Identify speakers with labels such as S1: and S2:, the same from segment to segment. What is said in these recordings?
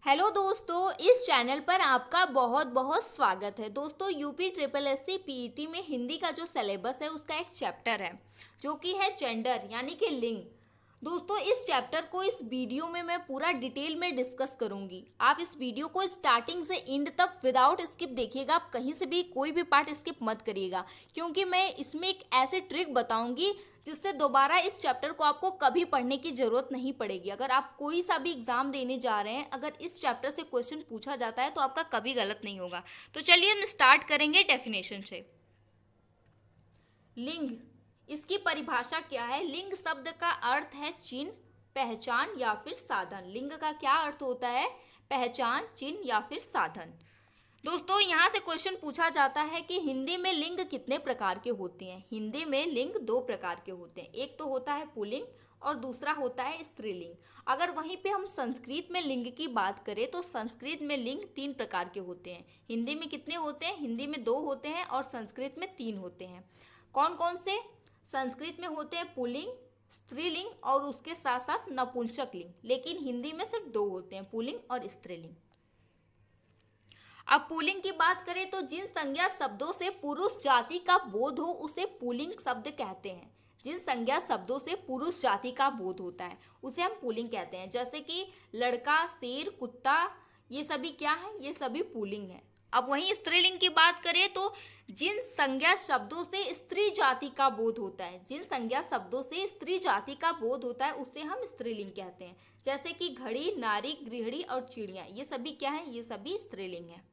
S1: Hello दोस्तों, इस channel पर आपका बहुत बहुत स्वागत है। दोस्तों, UP triple S C PET में हिंदी का जो सिलेबस है उसका एक चैप्टर है जो कि है जेंडर यानी कि लिंग। दोस्तों, इस चैप्टर को इस वीडियो में मैं पूरा डिटेल में डिस्कस करूंगी। आप इस वीडियो को स्टार्टिंग से एंड तक विदाउट स्किप देखिएगा। आप कहीं से भी कोई भी पार्ट स्किप मत करिएगा, क्योंकि मैं इसमें एक ऐसे ट्रिक बताऊंगी जिससे दोबारा इस चैप्टर को आपको कभी पढ़ने की जरूरत नहीं पड़ेगी। अगर आप कोई सा भी एग्जाम देने जा रहे हैं, अगर इस चैप्टर से क्वेश्चन पूछा जाता है तो आपका कभी गलत नहीं होगा। तो चलिए हम स्टार्ट करेंगे डेफिनेशन से। लिंग, इसकी परिभाषा क्या है? लिंग शब्द का अर्थ है चिन्ह, पहचान या फिर साधन। लिंग का क्या अर्थ होता है? पहचान, चिन्ह या फिर साधन। दोस्तों, यहाँ से क्वेश्चन पूछा जाता है कि हिंदी में लिंग कितने प्रकार के होते हैं। हिंदी में लिंग दो प्रकार के होते हैं, एक तो होता है पुल्लिंग और दूसरा होता है स्त्रीलिंग। अगर वहीं पे हम संस्कृत में लिंग की बात करें तो संस्कृत में लिंग तीन प्रकार के होते हैं। हिंदी में कितने होते हैं? हिंदी में दो होते हैं और संस्कृत में तीन होते हैं। कौन कौन से? संस्कृत में होते हैं पुल्लिंग, स्त्रीलिंग और उसके साथ साथ नपुंसक लिंग। लेकिन हिंदी में सिर्फ दो होते हैं, पुल्लिंग और स्त्रीलिंग। अब पुल्लिंग की बात करें तो जिन संज्ञा शब्दों से पुरुष जाति का बोध हो उसे पुल्लिंग शब्द कहते हैं। जिन संज्ञा शब्दों से पुरुष जाति का बोध होता है उसे हम पुल्लिंग कहते हैं। जैसे कि लड़का, शेर, कुत्ता, ये सभी क्या है? ये सभी पुल्लिंग है। अब वहीं स्त्रीलिंग की बात करें तो जिन संज्ञा शब्दों से स्त्री जाति का बोध होता है, जिन संज्ञा शब्दों से स्त्री जाति का बोध होता है उसे हम स्त्रीलिंग कहते हैं। जैसे कि घड़ी, नारी, गृहिणी और चिड़िया, ये सभी क्या है? ये सभी स्त्रीलिंग है।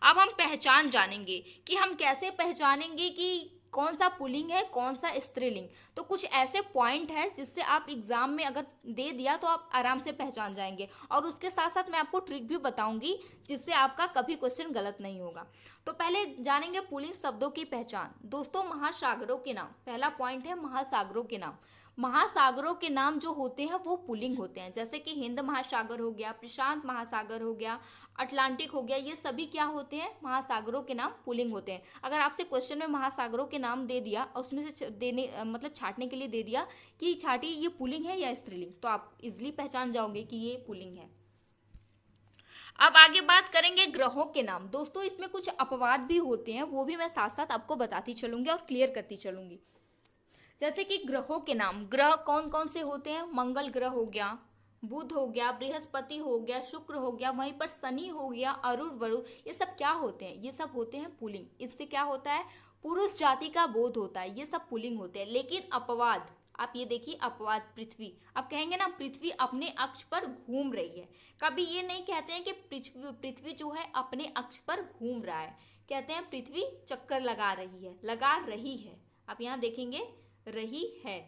S1: अब हम पहचान जानेंगे कि हम कैसे पहचानेंगे कि कौन सा पुल्लिंग है, कौन सा स्त्रीलिंग। तो कुछ ऐसे पॉइंट है जिससे आप एग्जाम में अगर दे दिया तो आप आराम से पहचान जाएंगे, और उसके साथ साथ मैं आपको ट्रिक भी बताऊंगी जिससे आपका कभी क्वेश्चन गलत नहीं होगा। तो पहले जानेंगे पुल्लिंग शब्दों की पहचान। दोस्तों, महासागरों के नाम, पहला पॉइंट है महासागरों के नाम। महासागरों के नाम जो होते हैं वो पुल्लिंग होते हैं। जैसे कि हिंद महासागर हो गया, प्रशांत महासागर हो गया, अटलांटिक हो गया, ये सभी क्या होते हैं? महासागरों के नाम पुल्लिंग होते हैं। अगर आपसे क्वेश्चन में महासागरों के नाम दे दिया और उसमें से देने मतलब छाटने के लिए दे दिया कि छाटी ये पुल्लिंग है या स्त्रीलिंग, तो आप इजिली पहचान जाओगे कि ये पुल्लिंग है। अब आगे बात करेंगे ग्रहों के नाम। दोस्तों, इसमें कुछ अपवाद भी होते हैं, वो भी मैं साथ साथ आपको बताती चलूंगी और क्लियर करती चलूंगी। जैसे कि ग्रहों के नाम, ग्रह कौन कौन से होते हैं? मंगल ग्रह हो गया, बुध हो गया, बृहस्पति हो गया, शुक्र हो गया, वहीं पर शनि हो गया, अरुण वरुण, ये सब क्या होते हैं? ये सब होते हैं पुल्लिंग। इससे क्या होता है? पुरुष जाति का बोध होता है। ये सब पुल्लिंग होते हैं। लेकिन अपवाद, आप ये देखिए, अपवाद पृथ्वी। आप कहेंगे ना पृथ्वी अपने अक्ष पर घूम रही है, कभी ये नहीं कहते हैं कि पृथ्वी जो है अपने अक्ष पर घूम रहा है। कहते हैं पृथ्वी चक्कर लगा रही है, लगा रही है। आप यहाँ देखेंगे रही है,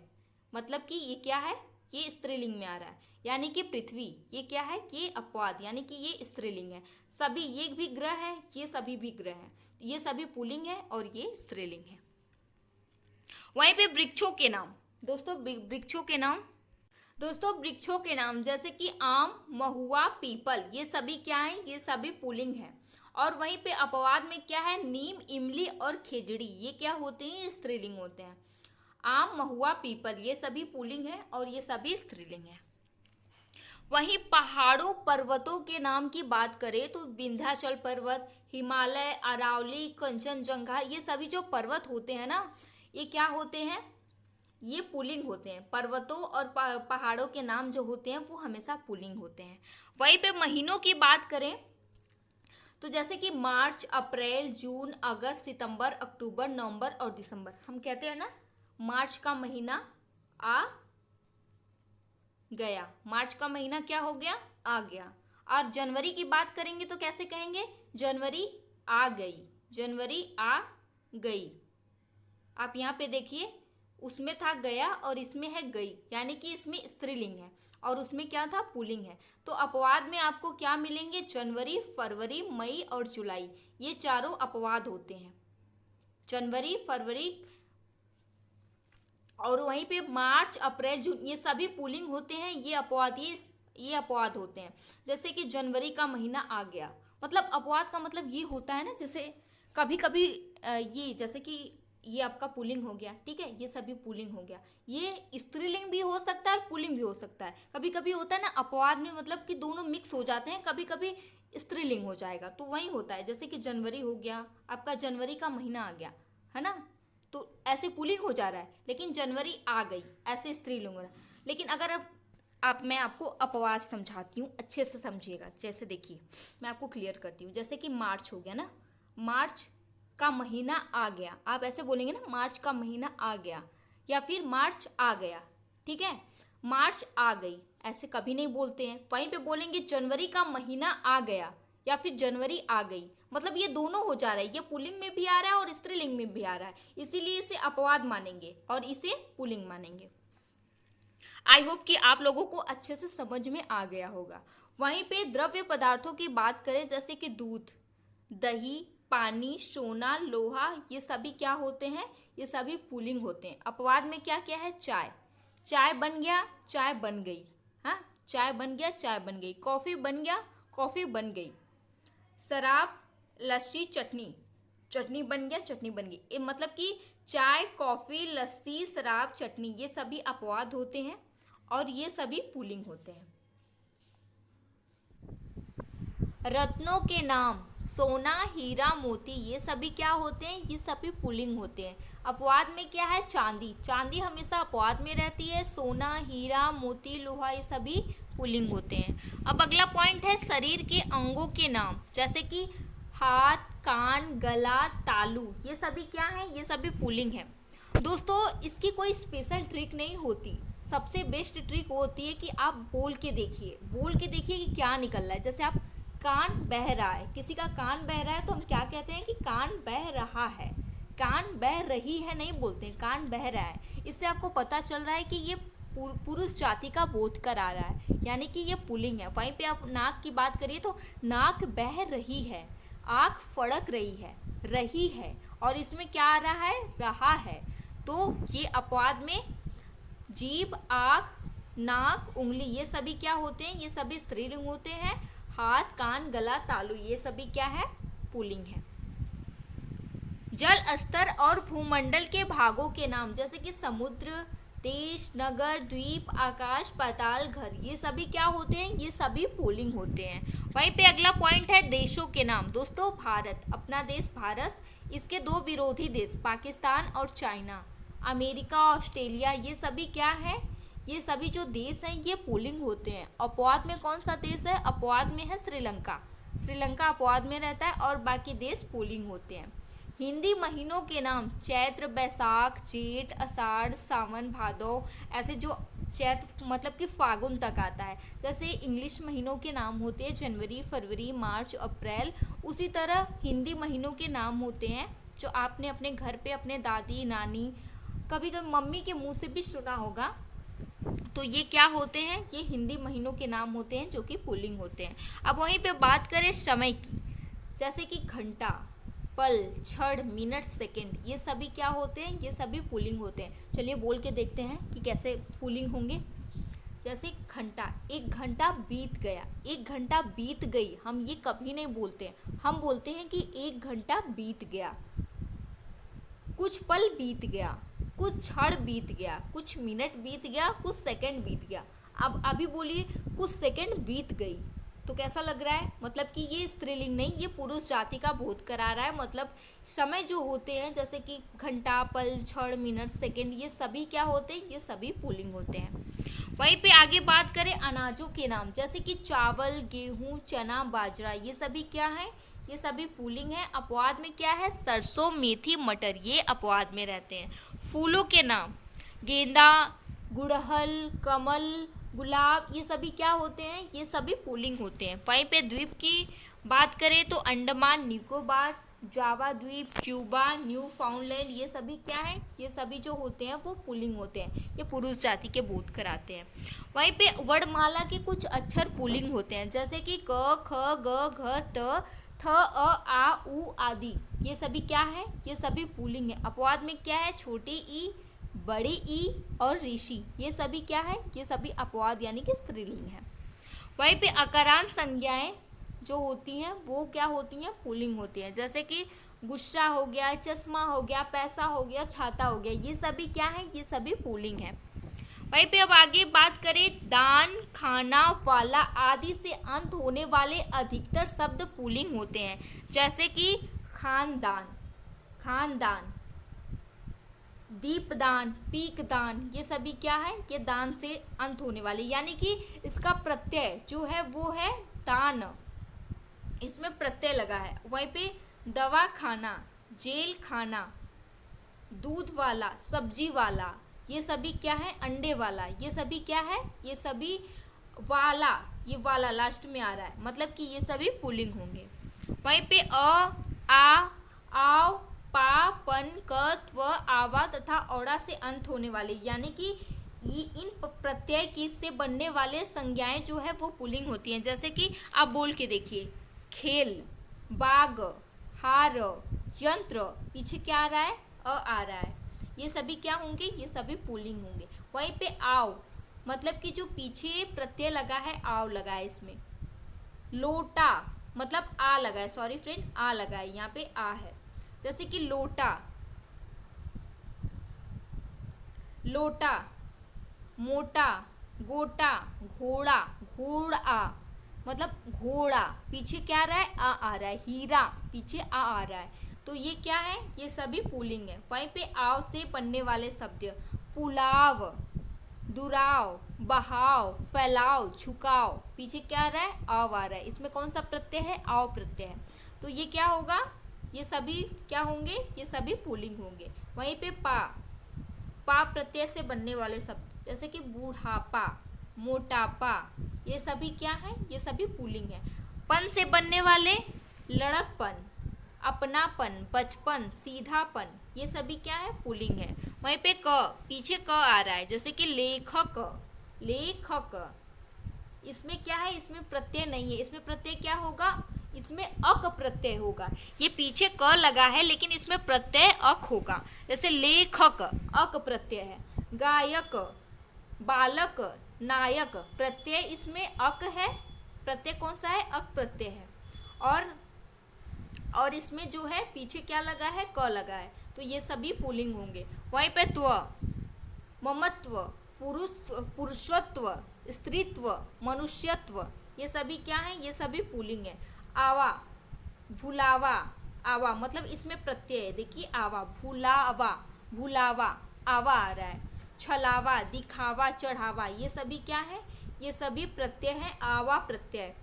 S1: मतलब कि ये क्या है? ये स्त्रीलिंग में आ रहा है, यानी कि पृथ्वी। ये क्या है? ये अपवाद, यानी कि ये स्त्रीलिंग है। सभी, ये भी ग्रह है, ये सभी भी ग्रह है, ये सभी पुल्लिंग है और ये स्त्रीलिंग है। वहीं पे वृक्षों के नाम। दोस्तों, वृक्षों के नाम, दोस्तों वृक्षों के नाम जैसे कि आम, महुआ, पीपल, ये सभी क्या है? ये सभी पुल्लिंग है। और वहीं पे अपवाद में क्या है? नीम, इमली और खेजड़ी, ये क्या होते हैं? ये स्त्रीलिंग होते हैं। आम, महुआ, पीपल, ये सभी पुल्लिंग है और ये सभी स्त्रीलिंग है। वहीं पहाड़ों, पर्वतों के नाम की बात करें तो विंध्याचल पर्वत, हिमालय, अरावली, कंचनजंगा, ये सभी जो पर्वत होते हैं ना, ये क्या होते हैं? ये पुल्लिंग होते हैं। पर्वतों और पहाड़ों के नाम जो होते हैं वो हमेशा पुल्लिंग होते हैं। वहीं पे महीनों की बात करें तो जैसे कि मार्च, अप्रैल, जून, अगस्त, सितंबर, अक्टूबर, नवंबर और दिसंबर। हम कहते हैं ना मार्च का महीना आ गया, मार्च का महीना क्या हो गया? आ गया। और जनवरी की बात करेंगे तो कैसे कहेंगे? जनवरी आ गई, जनवरी आ गई। आप यहाँ पे देखिए, उसमें था गया और इसमें है गई, यानी कि इसमें स्त्रीलिंग है और उसमें क्या था? पुल्लिंग है। तो अपवाद में आपको क्या मिलेंगे? जनवरी, फरवरी, मई और जुलाई, ये चारों अपवाद होते हैं। जनवरी, फरवरी और वहीं पे मार्च, अप्रैल, जून, ये सभी पुल्लिंग होते हैं। ये अपवाद होते हैं। जैसे कि जनवरी का महीना आ गया, मतलब अपवाद का मतलब ये होता है ना, जैसे कभी कभी ये जैसे कि ये आपका पुल्लिंग हो गया, ठीक है, ये सभी पुल्लिंग हो गया। ये स्त्रीलिंग भी हो सकता है और पुल्लिंग भी हो सकता है। कभी कभी होता है ना अपवाद में, मतलब कि दोनों मिक्स हो जाते हैं, कभी कभी स्त्रीलिंग हो जाएगा, तो वही होता है। जैसे कि जनवरी हो गया, आपका जनवरी का महीना आ गया, है ना, तो ऐसे पुल्लिंग हो जा रहा है, लेकिन जनवरी आ गई, ऐसे स्त्रीलिंग हो रहा है। लेकिन अगर अब मैं आपको अपवाद समझाती हूँ, अच्छे से समझिएगा। जैसे देखिए, मैं आपको क्लियर करती हूँ। जैसे कि मार्च हो गया ना, मार्च का महीना आ गया, आप ऐसे बोलेंगे ना, मार्च का महीना आ गया, या फिर मार्च आ गया, ठीक है। मार्च आ गई ऐसे कभी नहीं बोलते हैं। वहीं पे बोलेंगे जनवरी का महीना आ गया या फिर जनवरी आ गई, मतलब ये दोनों हो जा रहा है, ये पुल्लिंग में भी आ रहा है और स्त्रीलिंग में भी आ रहा है, इसीलिए इसे अपवाद मानेंगे और इसे पुल्लिंग मानेंगे। आई होप कि आप लोगों को अच्छे से समझ में आ गया होगा। वहीं पे द्रव्य पदार्थों की बात करें, जैसे कि दूध, दही, पानी, सोना, लोहा, ये सभी क्या होते हैं, ये सभी पुल्लिंग होते हैं। अपवाद में क्या क्या है, चाय, चाय बन गया, चाय बन गई, हाँ, चाय बन गया, चाय बन गई। कॉफी बन गया, कॉफी बन गई। शराब, लस्सी, चटनी, चटनी बन गया, चटनी बन गई। ये मतलब कि चाय, कॉफी, लस्सी, शराब, चटनी, ये सभी अपवाद होते हैं और ये सभी पुल्लिंग होते हैं। रत्नों के नाम, सोना, हीरा, मोती, ये सभी क्या होते हैं, ये सभी पुल्लिंग होते हैं। अपवाद में क्या है, चांदी, चांदी हमेशा अपवाद में रहती है। सोना, हीरा, मोती, लोहा, ये सभी पुल्लिंग होते हैं। अब अगला पॉइंट है शरीर के अंगों के नाम, जैसे कि हाथ, कान, गला, तालू, ये सभी क्या है, ये सभी पुल्लिंग है। दोस्तों इसकी कोई स्पेशल ट्रिक नहीं होती, सबसे बेस्ट ट्रिक होती है कि आप बोल के देखिए, बोल के देखिए कि क्या निकल रहा है। जैसे आप कान बह रहा है, किसी का कान बह रहा है तो हम क्या कहते हैं कि कान बह रहा है, कान बह रही है नहीं बोलते हैं, कान बह रहा है। इससे आपको पता चल रहा है कि ये पुरुष जाति का बोध करा रहा है, यानी कि ये पुल्लिंग है। वहीं पे आप नाक की बात करिए तो नाक बह रही है, आँख फड़क रही है, और इसमें क्या आ रहा है, रहा है। तो ये अपवाद में जीभ, आँख, नाक, उंगली, ये सभी क्या होते हैं, ये सभी स्त्रीलिंग होते हैं। हाथ, कान, गला, तालु, ये सभी क्या है, पुल्लिंग है। जल स्तर और भूमंडल के भागों के नाम, जैसे कि समुद्र, देश, नगर, द्वीप, आकाश, पाताल, घर, ये सभी क्या होते हैं, ये सभी पुल्लिंग होते हैं। वहीं पे अगला पॉइंट है देशों के नाम। दोस्तों भारत, अपना देश भारत, इसके दो विरोधी देश पाकिस्तान और चाइना, अमेरिका, ऑस्ट्रेलिया, ये सभी क्या है, ये सभी जो देश हैं ये पुल्लिंग होते हैं। अपवाद में कौन सा देश है, अपवाद में है श्रीलंका, श्रीलंका अपवाद में रहता है और बाकी देश पुल्लिंग होते हैं। हिंदी महीनों के नाम, चैत्र, बैसाख, जेठ, आषाढ़, सावन, भादौ, ऐसे जो चैत्र मतलब कि फागुन तक आता है। जैसे इंग्लिश महीनों के नाम होते हैं जनवरी, फरवरी, मार्च, अप्रैल, उसी तरह हिंदी महीनों के नाम होते हैं जो आपने अपने घर पे अपने दादी, नानी, कभी कभी मम्मी के मुंह से भी सुना होगा। तो ये क्या होते हैं, ये हिंदी महीनों के नाम होते हैं जो कि पुल्लिंग होते हैं। अब वहीं पे बात करें समय की, जैसे कि घंटा, पल, क्षण, मिनट, सेकंड, ये सभी क्या होते हैं, ये सभी पुल्लिंग होते हैं। चलिए बोल के देखते हैं कि कैसे पुल्लिंग होंगे। जैसे घंटा, एक घंटा बीत गया, एक घंटा बीत गई, हम ये कभी नहीं बोलते, हम बोलते हैं कि एक घंटा बीत गया। कुछ पल बीत गया, कुछ क्षण बीत गया, कुछ मिनट बीत गया, कुछ सेकंड बीत गया। अब अभी बोलिए कुछ सेकंड बीत गई, तो कैसा लग रहा है, मतलब कि ये स्त्रीलिंग नहीं, ये पुरुष जाति का बोध करा रहा है। मतलब समय जो होते हैं जैसे कि घंटा, पल, क्षण, मिनट, सेकंड, ये सभी क्या होते हैं, ये सभी पुल्लिंग होते हैं। वहीं पे आगे बात करें अनाजों के नाम, जैसे कि चावल, गेहूं, चना, बाजरा, ये सभी क्या है, ये सभी पुल्लिंग है। अपवाद में क्या है, सरसों, मेथी, मटर, ये अपवाद में रहते हैं। फूलों के नाम, गेंदा, गुड़हल, कमल, गुलाब, ये सभी क्या होते हैं, ये सभी पुल्लिंग होते हैं। वहीं पे द्वीप की बात करें तो अंडमान निकोबार, जावा द्वीप, क्यूबा, न्यू फाउंडलैंड, ये सभी क्या है, ये सभी जो होते हैं वो पुल्लिंग होते हैं, ये पुरुष जाति के बोध कराते हैं। वहीं पे वर्णमाला के कुछ अक्षर पुल्लिंग होते हैं, जैसे कि क, ख, ग, घ, त, थ, अ, आ, उ आदि, ये सभी क्या है, ये सभी पुल्लिंग है। अपवाद में क्या है, छोटी ई, बड़ी ई और ऋषि, ये सभी क्या है, ये सभी अपवाद यानी कि स्त्रीलिंग है। वहीं पे अकारांत संज्ञाएं जो होती हैं वो क्या होती हैं, पुल्लिंग होती हैं, जैसे कि गुस्सा हो गया, चश्मा हो गया, पैसा हो गया, छाता हो गया, ये सभी क्या है, ये सभी पुल्लिंग है। वहीं पे अब आगे बात करें, दान, खाना, वाला आदि से अंत होने वाले अधिकतर शब्द पुल्लिंग होते हैं, जैसे कि खानदान, खानदान, दीपदान, पीकदान, ये सभी क्या है, ये दान से अंत होने वाले, यानी कि इसका प्रत्यय जो है वो है दान, इसमें प्रत्यय लगा है। वहीं पे दवा खाना, जेल खाना, दूध वाला, सब्जी वाला, ये सभी क्या है, अंडे वाला, ये सभी क्या है, ये सभी वाला, ये वाला लास्ट में आ रहा है, मतलब कि ये सभी पुल्लिंग होंगे। वहीं पे आ, आव, पा, पन, क, त्व, आवा तथा औड़ा से अंत होने वाले, यानी कि ये इन प्रत्यय के से बनने वाले संज्ञाएं जो है वो पुल्लिंग होती हैं। जैसे कि आप बोल के देखिए, खेल, बाग, हार, यंत्र, पीछे क्या आ रहा है, आ रहा है, ये सभी क्या होंगे, ये सभी पुल्लिंग होंगे। वहीं पे आव, मतलब कि जो पीछे प्रत्यय लगा है, आव लगा है इसमें। लोटा, मतलब आ लगा है, सॉरी फ्रेंड, आ लगा है, यहाँ पे आ है। जैसे कि लोटा, लोटा, मोटा, गोटा, घोड़ा, घोड़ा, मतलब घोड़ा, पीछे क्या आ रहा है, आ रहा है। हीरा, पीछे आ रहा है, तो ये क्या है, ये सभी पुल्लिंग है। वहीं पे आव से बनने वाले शब्द, पुलाव, दुराव, बहाव, फैलाव, झुकाव, पीछे क्या आ रहा है, आव आ रहा है, इसमें कौन सा प्रत्यय है, आव प्रत्यय है, तो ये क्या होगा, ये सभी क्या होंगे, ये सभी पुल्लिंग होंगे। वहीं पे पा, पा प्रत्यय से बनने वाले शब्द, जैसे कि बूढ़ापा, मोटापा, ये सभी क्या है, ये सभी पुल्लिंग है। पन से बनने वाले, लड़कपन, अपनापन, बचपन, सीधापन, ये सभी क्या है, पुल्लिंग है। वहीं पे क, पीछे क आ रहा है, जैसे कि लेखक, लेखक, इसमें क्या है, इसमें प्रत्यय नहीं है, इसमें प्रत्यय क्या होगा, इसमें अक प्रत्यय होगा, ये पीछे क लगा है लेकिन इसमें प्रत्यय अक होगा, जैसे लेखक, अक प्रत्यय है। गायक, बालक, नायक, प्रत्यय इसमें अक है, प्रत्यय कौन सा है, अक प्रत्यय है, और इसमें जो है पीछे क्या लगा है, क लगा है, तो ये सभी पुल्लिंग होंगे। वहीं पे त्व, ममत्व, पुरुषत्व, स्त्रीत्व, मनुष्यत्व, ये सभी क्या है, ये सभी पुल्लिंग है। आवा, भुलावा, आवा, मतलब इसमें प्रत्यय है, देखिए आवा, भुलावा, भुलावा, आवा आ रहा है। छलावा, दिखावा, चढ़ावा, ये सभी क्या है, ये सभी प्रत्यय है, आवा प्रत्यय,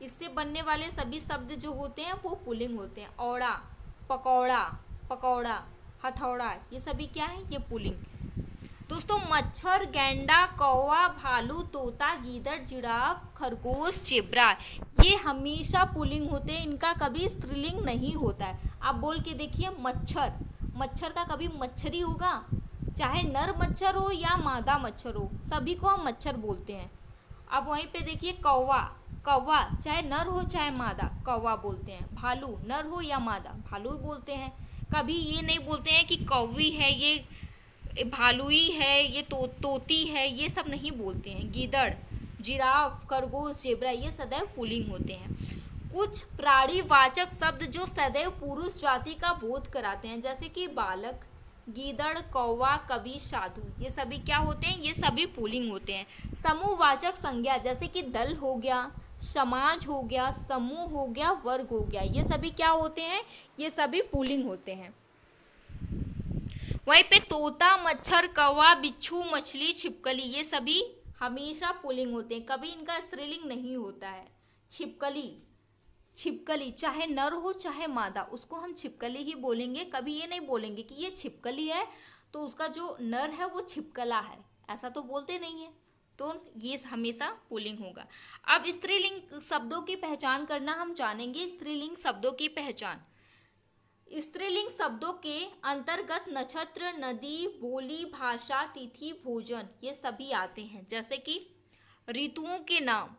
S1: इससे बनने वाले सभी शब्द जो होते हैं वो पुल्लिंग होते हैं। औड़ा, पकौड़ा, पकौड़ा, हथौड़ा, ये सभी क्या है, ये पुल्लिंग। दोस्तों, मच्छर, गैंडा, कौवा, भालू, तोता, गीदड़, जिराफ, खरगोश, जेब्रा, ये हमेशा पुल्लिंग होते हैं, इनका कभी स्त्रीलिंग नहीं होता है। आप बोल के देखिए, मच्छर, मच्छर का कभी मच्छरी होगा, चाहे नर मच्छर हो या मादा मच्छर हो, सभी को हम मच्छर बोलते हैं। अब वहीं पे देखिए कौवा, कौवा चाहे नर हो चाहे मादा, कौवा बोलते हैं। भालू, नर हो या मादा, भालू बोलते हैं। कभी ये नहीं बोलते हैं कि कौवी है, ये भालुई है, ये तोती है, ये सब नहीं बोलते हैं। गीदड़, जिराफ, खरगोश, जेब्रा, ये सदैव पुल्लिंग होते हैं। कुछ प्राणीवाचक शब्द जो सदैव पुरुष जाति का बोध कराते हैं, जैसे कि बालक, गीदड़, कौवा, कवि, साधु, ये सभी क्या होते हैं, ये सभी पुल्लिंग होते हैं। समूहवाचक संज्ञा, जैसे कि दल हो गया, समाज हो गया, समूह हो गया, वर्ग हो गया, ये सभी क्या होते हैं, ये सभी पुल्लिंग होते हैं। वहीं पे तोता, मच्छर, कौवा, बिच्छू, मछली, छिपकली, ये सभी हमेशा पुल्लिंग होते हैं, कभी इनका स्त्रीलिंग नहीं होता है। छिपकली, छिपकली चाहे नर हो चाहे मादा, उसको हम छिपकली ही बोलेंगे, कभी ये नहीं बोलेंगे कि ये छिपकली है तो उसका जो नर है वो छिपकला है, ऐसा तो बोलते नहीं है, तो ये हमेशा पुल्लिंग होगा। अब स्त्रीलिंग शब्दों की पहचान करना हम जानेंगे। स्त्रीलिंग शब्दों की पहचान, स्त्रीलिंग शब्दों के अंतर्गत नक्षत्र, नदी, बोली, भाषा, तिथि, भोजन, ये सभी आते हैं। जैसे कि ऋतुओं के नाम,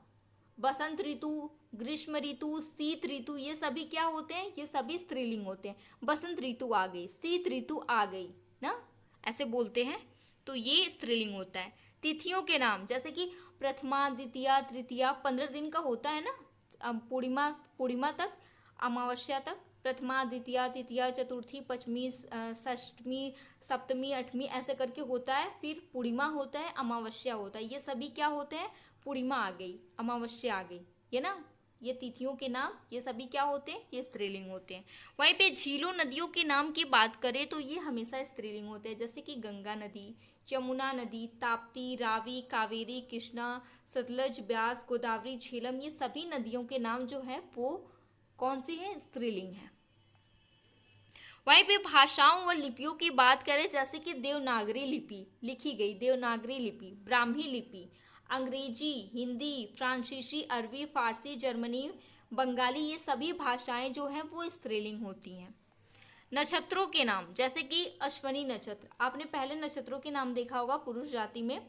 S1: बसंत ऋतु, ग्रीष्म ऋतु, शीत ऋतु, ये सभी क्या होते हैं, ये सभी स्त्रीलिंग होते हैं। बसंत ऋतु आ गई, शीत ऋतु आ गई ना, ऐसे बोलते हैं, तो ये स्त्रीलिंग होता है। तिथियों के नाम, जैसे कि प्रथमा, द्वितीया, तृतीया, 15 दिन का होता है ना, पूर्णिमा तक, अमावस्या तक, प्रथमा, द्वितीया, तृतीया, चतुर्थी, पंचमी, षष्टमी, सप्तमी, अष्टमी ऐसे करके होता है। फिर पूर्णिमा होता है, अमावस्या होता है। ये सभी क्या होते हैं? पूर्णिमा आ गई, अमावस्या आ गई, ये ना, ये तिथियों के नाम, ये सभी क्या होते हैं? ये स्त्रीलिंग होते हैं। वहीं पे झीलों, नदियों के नाम की बात करें तो ये हमेशा स्त्रीलिंग होते हैं, जैसे कि गंगा नदी, यमुना नदी, ताप्ती, रावी, कावेरी, कृष्णा, सतलज, ब्यास, गोदावरी, झेलम, ये सभी नदियों के नाम जो है वो कौन सी है? स्त्रीलिंग है। वहीं पे भाषाओं व लिपियों की बात करें, जैसे कि देवनागरी लिपि लिखी गई, देवनागरी लिपि, ब्राह्मी लिपि, अंग्रेजी, हिंदी, फ्रांसीसी, अरबी, फारसी, जर्मनी, बंगाली, ये सभी भाषाएं जो हैं वो स्त्रीलिंग होती हैं। नक्षत्रों के नाम, जैसे कि अश्वनी नक्षत्र, आपने पहले नक्षत्रों के नाम देखा होगा पुरुष जाति में,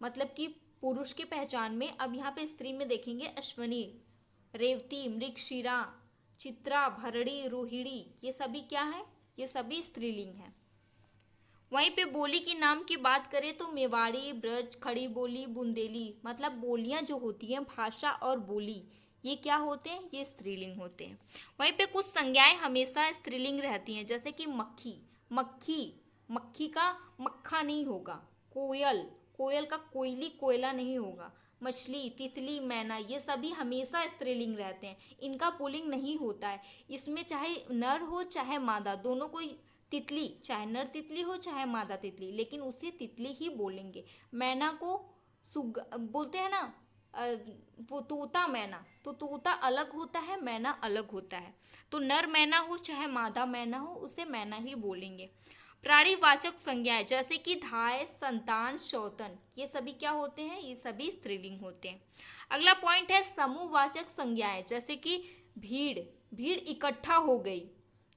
S1: मतलब कि पुरुष की पहचान में। अब यहाँ पे स्त्री में देखेंगे अश्वनी, रेवती, मृगशिरा, चित्रा, भरणी, रोहिणी, ये सभी क्या है? ये सभी स्त्रीलिंग है। वहीं पे बोली की नाम की बात करें तो मेवाड़ी, ब्रज, खड़ी बोली, बुंदेली, मतलब बोलियां जो होती हैं, भाषा और बोली, ये क्या होते हैं? ये स्त्रीलिंग होते हैं। वहीं पे कुछ संज्ञाएं हमेशा स्त्रीलिंग रहती हैं, जैसे कि मक्खी, मक्खी, मक्खी का मक्खा नहीं होगा। कोयल, कोयल का कोयली, कोयला नहीं होगा। मछली, तितली, मैना, ये सभी हमेशा स्त्रीलिंग रहते हैं, इनका पुल्लिंग नहीं होता है। इसमें चाहे नर हो चाहे मादा, दोनों कोई, तितली चाहे नर तितली हो चाहे मादा तितली, लेकिन उसे तितली ही बोलेंगे। मैना को सुग बोलते हैं ना, वो तोता मैना, तो तोता अलग होता है, मैना अलग होता है। तो नर मैना हो चाहे मादा मैना हो, उसे मैना ही बोलेंगे। प्राणीवाचक संज्ञाएं, जैसे कि धाय, संतान, शौतन, ये सभी क्या होते हैं? ये सभी स्त्रीलिंग होते हैं। अगला पॉइंट है समूहवाचक संज्ञाएं, जैसे कि भीड़, भीड़ इकट्ठा हो गई।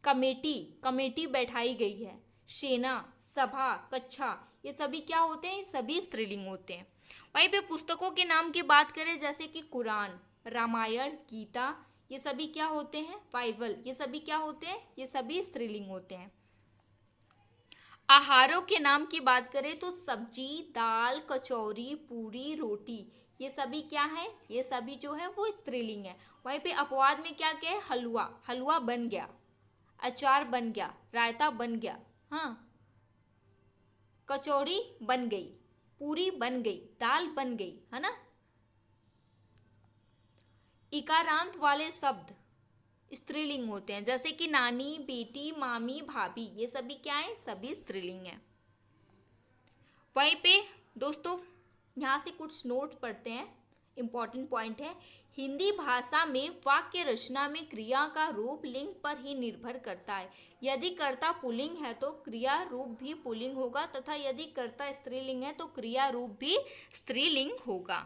S1: कमेटी, कमेटी बैठाई गई है। सेना, सभा, कक्षा, ये सभी क्या होते हैं? सभी स्त्रीलिंग होते हैं। वहीं पे पुस्तकों के नाम की बात करें, जैसे कि कुरान, रामायण, गीता, ये सभी क्या होते हैं? बाइबल, ये सभी क्या होते हैं? ये सभी स्त्रीलिंग होते हैं। आहारों के नाम की बात करें तो सब्जी, दाल, कचौरी, पूरी, रोटी, ये सभी क्या है? ये सभी जो है वो स्त्रीलिंग है। वहीं पे अपवाद में क्या क्या है? हलवा, हलवा बन गया, अचार बन गया, रायता बन गया, हाँ, कचौड़ी बन गई, पूरी बन गई, दाल बन गई, है ना। इकारांत वाले शब्द स्त्रीलिंग होते हैं, जैसे कि नानी, बेटी, मामी, भाभी, ये सभी क्या है? सभी स्त्रीलिंग है। वहीं पे दोस्तों यहाँ से कुछ नोट पढ़ते हैं, इंपॉर्टेंट पॉइंट है। हिंदी भाषा में वाक्य रचना में क्रिया का रूप लिंग पर ही निर्भर करता है। यदि कर्ता पुल्लिंग है तो क्रिया रूप भी पुल्लिंग होगा, तथा यदि कर्ता स्त्रीलिंग है तो क्रिया रूप भी स्त्रीलिंग होगा।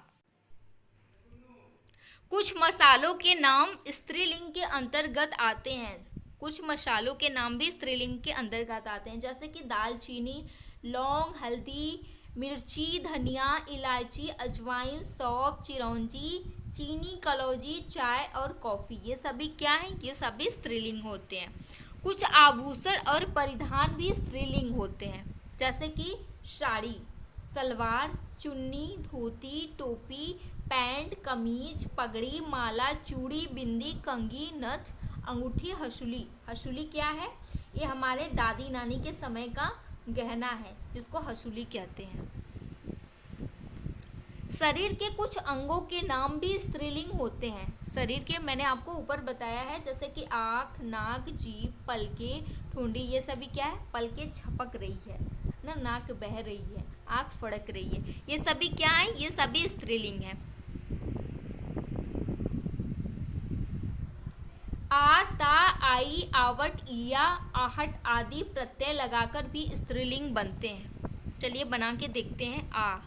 S1: कुछ मसालों के नाम स्त्रीलिंग के अंतर्गत आते हैं, कुछ मसालों के नाम भी स्त्रीलिंग के अंतर्गत आते हैं, जैसे कि दालचीनी, लौंग, हल्दी, मिर्ची, धनिया, इलायची, अजवाइन, सौंफ, चिरौंजी, चीनी, कलौजी, चाय और कॉफ़ी, ये सभी क्या हैं? ये सभी स्त्रीलिंग होते हैं। कुछ आभूषण और परिधान भी स्त्रीलिंग होते हैं, जैसे कि साड़ी, सलवार, चुन्नी, धोती, टोपी, पैंट, कमीज, पगड़ी, माला, चूड़ी, बिंदी, कंघी, नथ, अंगूठी, हसूली। हसूली क्या है? ये हमारे दादी नानी के समय का गहना है, जिसको हसूली कहते हैं। शरीर के कुछ अंगों के नाम भी स्त्रीलिंग होते हैं। शरीर के मैंने आपको ऊपर बताया है, जैसे कि आँख, नाक, जीभ, पलके, ठुंडी, ये सभी क्या है? पलके झपक रही है ना, नाक बह रही है, आँख फड़क रही है, ये सभी क्या है? ये सभी स्त्रीलिंग है। आ, ता, आई, आवट, इया, आहट आदि प्रत्यय लगाकर भी स्त्रीलिंग बनते हैं। चलिए बना के देखते हैं। आ,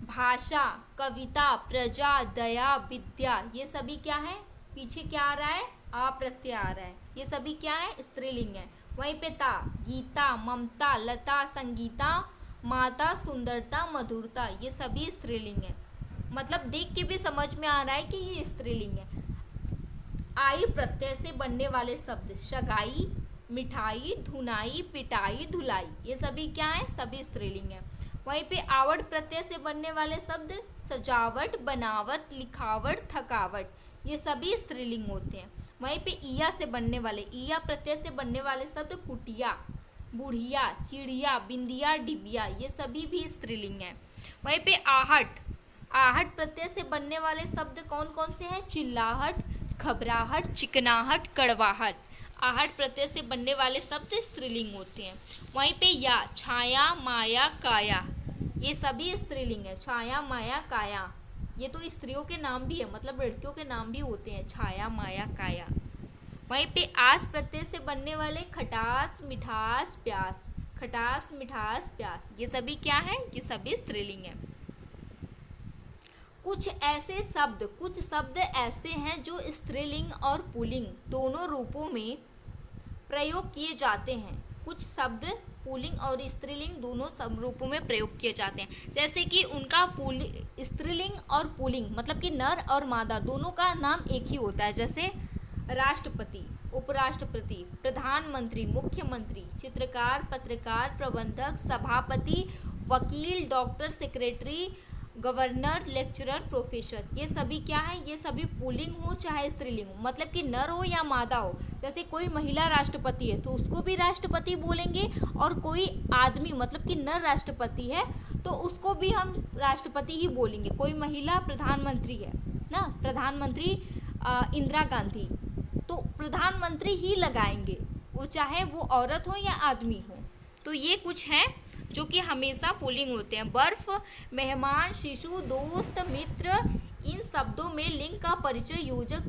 S1: भाषा, कविता, प्रजा, दया, विद्या, ये सभी क्या है? पीछे क्या आ रहा है? आ प्रत्यय आ रहा है, ये सभी क्या है? स्त्रीलिंग है। वहीं पे ता, गीता, ममता, लता, संगीता, माता, सुंदरता, मधुरता, ये सभी स्त्रीलिंग है। मतलब देख के भी समझ में आ रहा है कि ये स्त्रीलिंग है। आई प्रत्यय से बनने वाले शब्द सगाई, मिठाई, धुनाई, पिटाई, धुलाई, ये सभी क्या है? सभी स्त्रीलिंग है। वहीं पे आवड़ प्रत्यय से बनने वाले शब्द सजावट, बनावट, लिखावट, थकावट, ये सभी स्त्रीलिंग होते हैं। वहीं पे ईया से बनने वाले, ईया प्रत्यय से बनने वाले शब्द कुटिया, बुढ़िया, चिड़िया, बिंदिया, डिबिया, ये सभी भी स्त्रीलिंग है। वहीं पे आहट, आहट प्रत्यय से बनने वाले शब्द कौन कौन से हैं? चिल्लाहट, घबराहट, चिकनाहट, कड़वाहट। आहट प्रत्यय से बनने वाले शब्द स्त्रीलिंग होते हैं। वहीं पे या, छाया, माया, काया, ये सभी स्त्रीलिंग है। छाया, माया, काया, ये तो स्त्रियों के नाम भी है, मतलब लड़कियों के नाम भी होते हैं, छाया, माया, काया। वहीं पे आस प्रत्यय से बनने वाले खटास, मिठास, प्यास, खटास, मिठास, प्यास, ये सभी क्या है? ये सभी स्त्रीलिंग है। कुछ शब्द ऐसे हैं जो स्त्रीलिंग और पुल्लिंग दोनों रूपों में प्रयोग किए जाते हैं। कुछ शब्द पुल्लिंग और स्त्रीलिंग दोनों सब रूपों में प्रयोग किए जाते हैं। जैसे कि उनका स्त्रीलिंग और पुल्लिंग मतलब कि नर और मादा दोनों का नाम एक ही होता है। जैसे राष्ट्रपति, उपराष्ट्रपति, प्रधानमंत्री, मुख्यमंत्री, चित्रकार, पत्रकार, प्रबंधक, सभापति, वकील, doctor, secretary, governor, lecturer, professor, ये सभी क्या है? ये सभी पुल्लिंग हो चाहे स्त्रीलिंग हो, मतलब कि नर हो या मादा हो। जैसे कोई महिला राष्ट्रपति है तो उसको भी राष्ट्रपति बोलेंगे, और कोई आदमी मतलब कि नर राष्ट्रपति है तो उसको भी हम राष्ट्रपति ही बोलेंगे। कोई महिला प्रधानमंत्री है ना, प्रधानमंत्री इंदिरा गांधी, तो प्रधानमंत्री ही लगाएंगे, वो चाहे वो औरत हो या आदमी हो। तो ये कुछ हैं जो कि हमेशा पुल्लिंग होते हैं। बर्फ, मेहमान, शिशु, दोस्त, मित्र, इन शब्दों में लिंग का परिचय योजक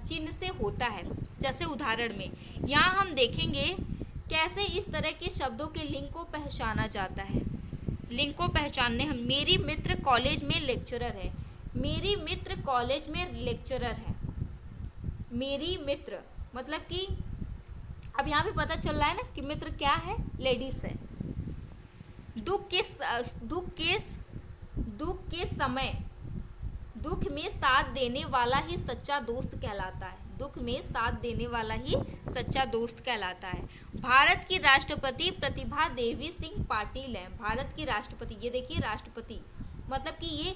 S1: चिन्ह से होता है। जैसे उदाहरण में यहाँ हम देखेंगे कैसे इस तरह के शब्दों के लिंग को पहचाना जाता है। लिंग को पहचानने हम, मेरी मित्र कॉलेज में लेक्चरर है, मेरी मित्र कॉलेज में लेक्चरर है। मेरी मित्र मतलब कि अब यहाँ पे पता चल रहा है ना कि मित्र क्या है? लेडीज है। दुख के समय दुख में साथ देने वाला ही सच्चा दोस्त कहलाता है। दुख में साथ देने वाला ही सच्चा दोस्त कहलाता है। भारत की राष्ट्रपति प्रतिभा देवी सिंह पाटिल है। भारत की राष्ट्रपति, ये देखिए राष्ट्रपति मतलब कि ये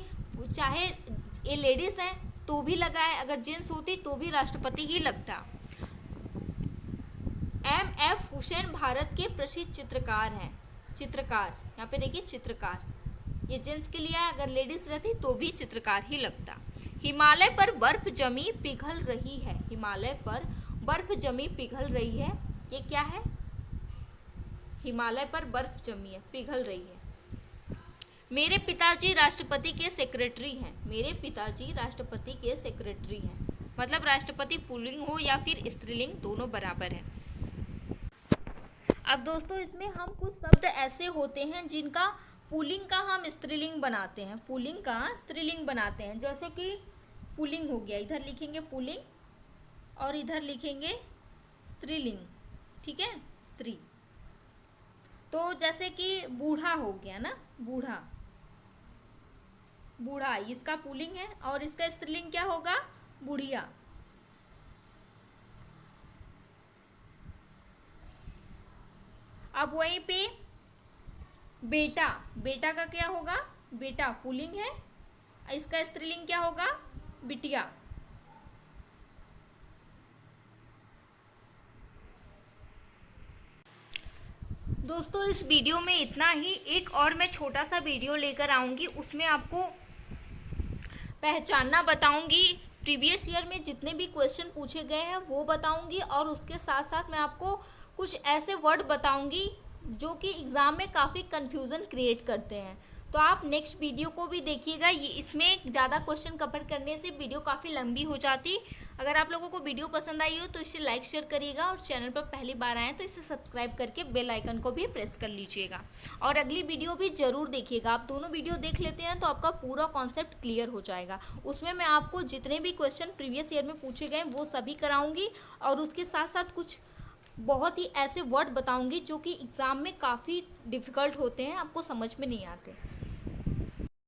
S1: चाहे ये लेडीज है तो भी लगा है, अगर जेंट्स होती तो भी राष्ट्रपति ही लगता। M.F. हुसैन भारत के प्रसिद्ध चित्रकार हैं। चित्रकार, यहाँ पे देखिए चित्रकार, ये जेंट्स के लिए है, अगर लेडीज रहती तो भी चित्रकार ही लगता। हिमालय पर बर्फ जमी पिघल रही है। हिमालय पर बर्फ जमी पिघल रही है, ये क्या है? हिमालय पर बर्फ जमी है, पिघल रही है। मेरे पिताजी राष्ट्रपति के सेक्रेटरी हैं। मेरे पिताजी राष्ट्रपति के सेक्रेटरी हैं, मतलब राष्ट्रपति पुल्लिंग हो या फिर स्त्रीलिंग दोनों बराबर है। अब दोस्तों इसमें हम कुछ शब्द ऐसे होते हैं जिनका पुल्लिंग का हम स्त्रीलिंग बनाते हैं, पुल्लिंग का स्त्रीलिंग बनाते हैं। जैसे कि पुल्लिंग हो गया, इधर लिखेंगे पुल्लिंग और इधर लिखेंगे स्त्रीलिंग, ठीक है, स्त्री। तो जैसे कि बूढ़ा हो गया ना, बूढ़ा, बूढ़ा इसका पुल्लिंग है और इसका स्त्रीलिंग क्या होगा? बुढ़िया। अब वहीं पे बेटा, बेटा का क्या होगा? बेटा पुल्लिंग है, इसका स्त्रीलिंग क्या होगा? बिटिया। दोस्तों इस वीडियो में इतना ही। एक और मैं छोटा सा वीडियो लेकर आऊँगी, उसमें आपको पहचानना बताऊँगी, प्रीवियस ईयर में जितने भी क्वेश्चन पूछे गए हैं वो बताऊँगी, और उसके साथ साथ मैं आपको कुछ ऐसे वर्ड बताऊँगी जो कि एग्ज़ाम में काफ़ी कन्फ्यूज़न क्रिएट करते हैं। तो आप नेक्स्ट वीडियो को भी देखिएगा, ये इसमें ज़्यादा क्वेश्चन कवर करने से वीडियो काफ़ी लंबी हो जाती। अगर आप लोगों को वीडियो पसंद आई हो तो इसे लाइक शेयर करिएगा, और चैनल पर पहली बार आए तो इसे सब्सक्राइब करके बेल आइकन को भी प्रेस कर लीजिएगा, और अगली वीडियो भी ज़रूर देखिएगा। आप दोनों वीडियो देख लेते हैं तो आपका पूरा कॉन्सेप्ट क्लियर हो जाएगा। उसमें मैं आपको जितने भी क्वेश्चन प्रीवियस ईयर में पूछे गए वो सभी कराऊँगी, और उसके साथ साथ कुछ बहुत ही ऐसे वर्ड बताऊँगी जो कि एग्ज़ाम में काफ़ी डिफ़िकल्ट होते हैं, आपको समझ में नहीं आते।